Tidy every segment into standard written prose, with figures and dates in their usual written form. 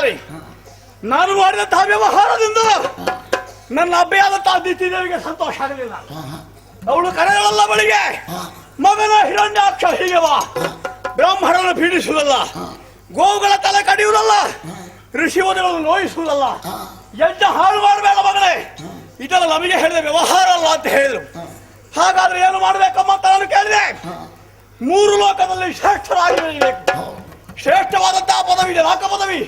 ಬಾರಿ ನಾನು ಮಾಡಿದಂತಹ ವ್ಯವಹಾರದಿಂದ ನನ್ನ ಅಬ್ಬೆಯಾದಂತಹ ದಿತಿದೇವಿಗೆ ಸಂತೋಷ ಆಗಲಿಲ್ಲ. ಅವಳು ಕರೆಗಳಲ್ಲ ಬಳಿಗೆ ಮಗನ ಹಿರಣ್ಯಾಕ್ಷ ಹೀಗೆ ಬಾ, ಬ್ರಾಹ್ಮಣರನ್ನು ಪೀಡಿಸುವುದಲ್ಲ, ಗೋವುಗಳ ತಲೆ ಕಡಿಯುವುದಲ್ಲ, ಋಷಿವಧಗಳನ್ನು ನೋಯಿಸುವುದಲ್ಲ, ಯಜ್ಞ ಹಾಳು ಮಾಡಬೇಡ ಮಗಳೇ, ಇದೆಲ್ಲ ನಮಗೆ ಹೇಳಿದ ವ್ಯವಹಾರ ಅಲ್ಲ ಅಂತ ಹೇಳಿದ್ರು. ಹಾಗಾದ್ರೆ ಏನು ಮಾಡಬೇಕಮ್ಮ ಅಂತ ನಾನು ಕೇಳಿದೆ. 3 ಲೋಕದಲ್ಲಿ ಶ್ರೇಷ್ಠರಾಗಿ ಬೆಳೆಯಬೇಕು. ಶ್ರೇಷ್ಠವಾದಂತಹ ಪದವಿ ಇದೆ, ನಾಲ್ಕ ಪದವಿ,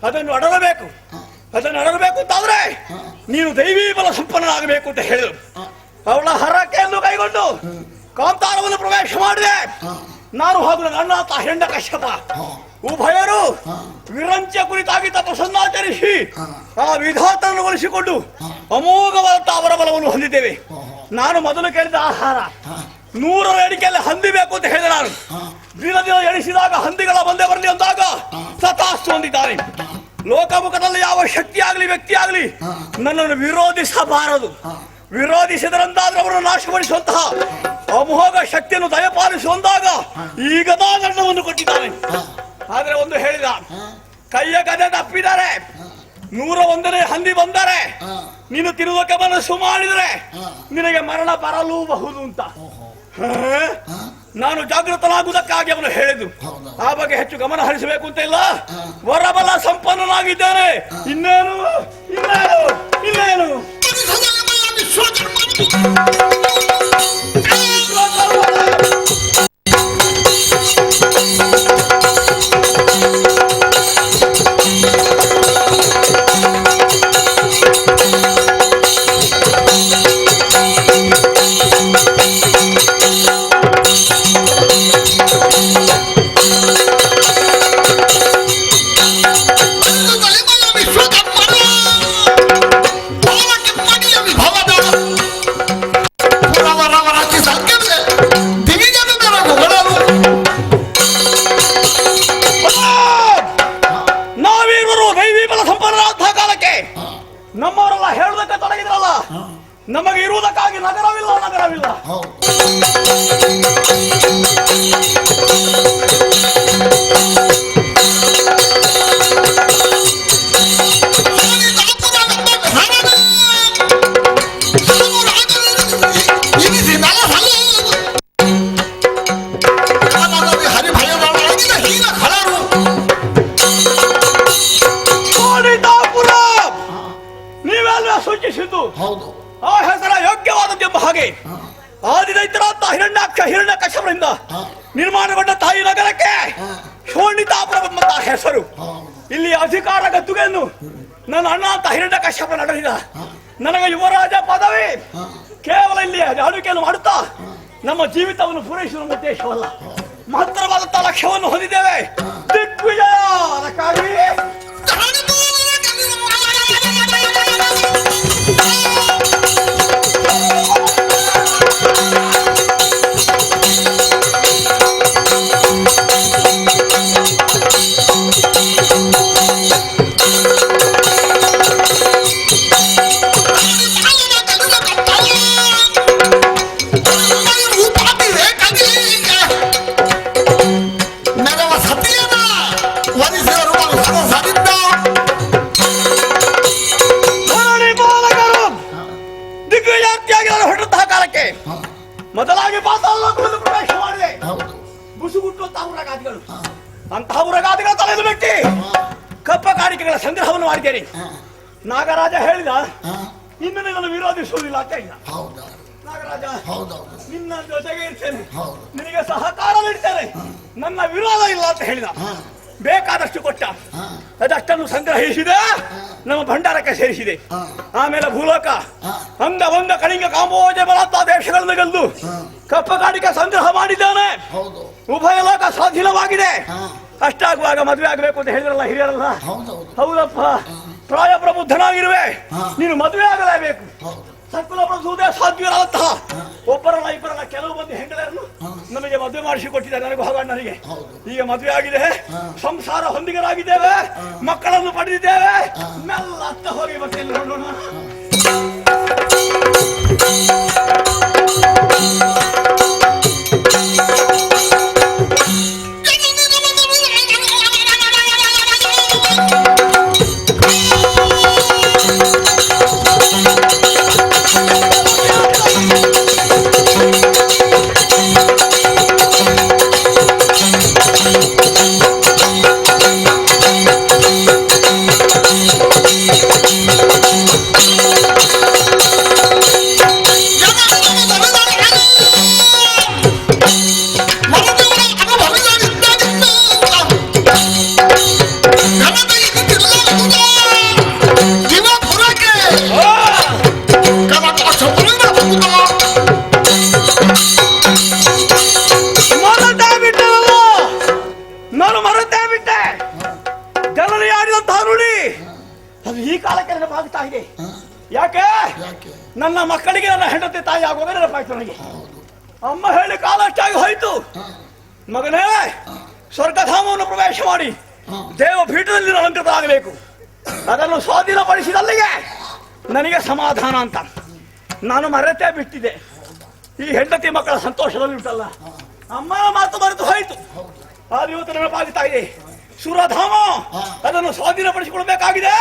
ಅದನ್ನು ಅಡಗಬೇಕು. ಅದನ್ನು ಅಡಗಬೇಕು ಅಂತಾದ್ರೆ ನೀನು ದೈವೀ ಬಲ ಸಂಪನ್ನನಾಗಬೇಕು ಅಂತ ಹೇಳಿದ್ರು. ಅವಳ ಹರಕೆಯನ್ನು ಕೈಗೊಂಡು ಕಾಂತಾರವನ್ನು ಪ್ರವೇಶ ಮಾಡಿದೆ. ನಾನು ಹಾಗೂ ನನ್ನ ಅಣ್ಣ ಹಿರಣ್ಯ ಕಶ್ಯಪ ಉಭಯರು ವಿರಂಚ ಕುರಿತಾಗಿ ತಪಸ್ಸನ್ನಾಚರಿಸಿ ಆ ವಿಧಾತನನ್ನು ಒಲಿಸಿಕೊಂಡು ಅಮೋಘವಾದಂತಹ ಅವರ ಬಲವನ್ನು ಹೊಂದಿದ್ದೇವೆ. ನಾನು ಮೊದಲು ಕೇಳಿದ ಆಹಾರ 100ರ ಎಣಿಕೆಯಲ್ಲಿ ಹಂದಿ ಬೇಕು ಅಂತ ಹೇಳಿದೆ. ನಾನು ದಿನ ಎಣಿಸಿದಾಗ ಹಂದಿಗಳ ಬಂದೇ ಬರಲಿ ಅಂದಾಗ ತಥಾಸ್ತು ಹೊಂದಿದ್ದಾರೆ. ಲೋಕಮುಖದಲ್ಲಿ ಯಾವ ಶಕ್ತಿ ಆಗಲಿ ವ್ಯಕ್ತಿ ಆಗಲಿ ನನ್ನನ್ನು ವಿರೋಧಿಸಬಾರದು. ವಿರೋಧಿಸಿದರಂತಾದ್ರೆ ಅವರನ್ನು ನಾಶಪಡಿಸುವಂತಹ ಅಮೋಘ ಶಕ್ತಿಯನ್ನು ದಯಪಾಲಿಸುವಂದಾಗ ಈಗ ದಂಡವನ್ನು ಕೊಟ್ಟಿದ್ದಾನೆ. ಆದ್ರೆ ಒಂದು ಹೇಳಿದ, ಕೈಯ ಗದೆ ತಪ್ಪಿದ್ದಾರೆ, 101ನೇ ಹಂದಿ ಬಂದರೆ ನೀನು ತಿರುವುದಕ್ಕೆ ಮನಸ್ಸು ಮಾಡಿದರೆ ನಿನಗೆ ಮರಣ ಬರಲೂಬಹುದು ಅಂತ ನಾನು ಜಾಗೃತನಾಗುವುದಕ್ಕಾಗಿ ಅವನು ಹೇಳಿದ್ದು. ಆ ಬಗ್ಗೆ ಹೆಚ್ಚು ಗಮನ ಹರಿಸಬೇಕು ಅಂತ ಇಲ್ಲ. ವರಬಲ ಸಂಪನ್ನನಾಗಿದ್ದೇನೆ, ಇನ್ನೇನು ಇನ್ನೇನು ಇನ್ನೇನು. ನಮ್ಮವರೆಲ್ಲ ಹೇಳುವುದಕ್ಕೆ ತೊಡಗಿದ್ರಲ್ಲ, ನಮಗೆ ಇರುವುದಕ್ಕಾಗಿ ನಗರವಿಲ್ಲ ನಗರವಿಲ್ಲ. ಸೂಚಿಸಿದ್ದು ಆ ಹೆಸರ ಯೋಗ್ಯವಾದದ್ದೆಂಬ ಹಾಗೆ ಆದಿದೈತ್ಯರಾದ ಹಿರಣ್ಯಾಕ್ಷ ಹಿರಣ್ಯ ಕಶ್ಯಪರಿಂದ ನಿರ್ಮಾಣಗೊಂಡ ತಾಯಿ ನಗರಕ್ಕೆ ಶೋಣಿತಾಪುರವೆಂಬಂತಹ ಹೆಸರು. ಇಲ್ಲಿ ಅಧಿಕಾರ ಗದ್ದುಗೆಯನ್ನು ನನ್ನ ಅಣ್ಣ ಅಂತ ಹಿರಣ್ಯ ಕಶ್ಯಪ ನಡೆಸಿದ. ನನಗೆ ಯುವರಾಜ ಪದವಿ ಕೇವಲ ಇಲ್ಲಿ ಆಳ್ವಿಕೆಯನ್ನು ಮಾಡುತ್ತಾ ನಮ್ಮ ಜೀವಿತವನ್ನು ಪೂರೈಸುವ ಉದ್ದೇಶವಲ್ಲ, ಮಹತ್ತರವಾದಂತಹ ಲಕ್ಷ್ಯವನ್ನು ಹೊಂದಿದ್ದೇವೆ. ದಿಗ್ವಿಜಯ. ಅದಕ್ಕಾಗಿ ಮೊದಲಾಗಿ ಪಾತಾಳಲೋಕವನ್ನು ಪ್ರವೇಶ ಮಾಡಿದೆ. ಬುಸುಗುಟ್ಟುವಂತಹ ಉರಗಾದಿಗಳು, ಅಂತಹ ಉರಗಾದಿಗಳ ತಲೆದು ಬಿಟ್ಟು ಕಪ್ಪ ಕಾಣಿಕೆಗಳ ಸಂಗ್ರಹವನ್ನು ಮಾಡಿದ್ದೇನೆ. ನಾಗರಾಜ ಹೇಳಿದ, ಇನ್ನು ನಿನ್ನನ್ನು ವಿರೋಧಿಸುವುದಿಲ್ಲ ಅಂತ ಇಲ್ಲ. ನಾಗರಾಜ, ನಿನ್ನ ಜೊತೆಗೆ ಇರ್ತೇನೆ, ನಿನಗೆ ಸಹಕಾರ ನೀಡ್ತೇನೆ, ನನ್ನ ವಿರೋಧ ಇಲ್ಲ ಅಂತ ಹೇಳಿದ. ಬೇಕಾದಷ್ಟು ಕೊಟ್ಟ. ಅದಷ್ಟನ್ನು ಸಂಗ್ರಹಿಸಿದೆ, ನಮ್ಮ ಭಂಡಾರಕ್ಕೆ ಸೇರಿಸಿದೆ. ಆಮೇಲೆ ಭೂಲೋಕ, ಅಂಗ ಒಂದ ಕಳಿಂಗ ಕಾಂಬೋಜ ಬಲತ್ತ ದೇಶಗಳನ್ನು ಗೆದ್ದು ಕಪ್ಪ ಕಾಣಿಕೆ ಸಂಗ್ರಹ ಮಾಡಿದ್ದಾನೆ. ಉಭಯ ಲೋಕ ಸ್ವಾಧೀನವಾಗಿದೆ. ಅಷ್ಟಾಗುವಾಗ ಮದುವೆ ಆಗಬೇಕು ಅಂತ ಹೇಳಿದ್ರಲ್ಲ ಹಿರಿಯರಲ್ಲ. ಹೌದಪ್ಪ, ಪ್ರಾಯ ಪ್ರಬುದ್ಧನಾಗಿರುವೆ, ನೀನು ಮದುವೆ ಆಗಲೇಬೇಕು. ಸಕಲ ಪ್ರಸೂದೆ ಸಾಧ್ಯವಿರದಂತಹ ಒಬ್ಬರಲ್ಲ ಇಬ್ಬರಲ್ಲ ಕೆಲವು ಮಂದಿ ಹೆಂಡರನ್ನು ನಮಗೆ ಮದುವೆ ಮಾಡಿಸಿಕೊಟ್ಟಿದ್ದಾರೆ. ನನಗೂ ಹಾಗ ನನಗೆ ಈಗ ಮದುವೆ ಆಗಿದೆ, ಸಂಸಾರ ಹೊಂದಿಗರಾಗಿದ್ದೇವೆ, ಮಕ್ಕಳನ್ನು ಪಡೆದಿದ್ದೇವೆ. ಮೆಲ್ಲ ಅತ್ತ ಹೋಗಿ ಮತ್ತೆ ನೋಡೋಣ. ಯಾಕೆ ಯಾಕೆ? ನನ್ನ ಮಕ್ಕಳಿಗೆ ನನ್ನ ಹೆಂಡತಿ ತಾಯಿ ಆಗುವಾಗ ನೆನಪಾಯ್ತು ನನಗೆ. ಹೌದು. ಅಮ್ಮ ಹೇಳಿ ಕಾಲ ಅಷ್ಟಾಗಿ ಹೋಯ್ತು. ಹಾ, ಮಗನೇ, ಹಾ, ಸ್ವರ್ಗಧಾಮವನ್ನು ಪ್ರವೇಶ ಮಾಡಿ ಹಾ. ದೇವಪೀಠದಲ್ಲಿ ಅಲಂಕೃತ ಆಗಬೇಕು. ಅದನ್ನು ಸ್ವಾಧೀನಪಡಿಸಿದಲ್ಲಿಗೆ ನನಗೆ ಸಮಾಧಾನ ಅಂತ ನಾನು ಮರೆತೇ ಬಿಟ್ಟಿದ್ದೆ. ಈ ಹೆಂಡತಿ ಮಕ್ಕಳ ಸಂತೋಷದಲ್ಲಿ ಉಂಟಲ್ಲ, ಅಮ್ಮನ ಮಾತು ಮರೆತು ಹೋಯಿತು. ಆ ಇವತ್ತು ನೆನಪಾಗುತ್ತಾ ಇದೆ. ಸುರಧಾಮ ಅದನ್ನು ಸ್ವಾಧೀನಪಡಿಸಿಕೊಳ್ಬೇಕಾಗಿದೆ.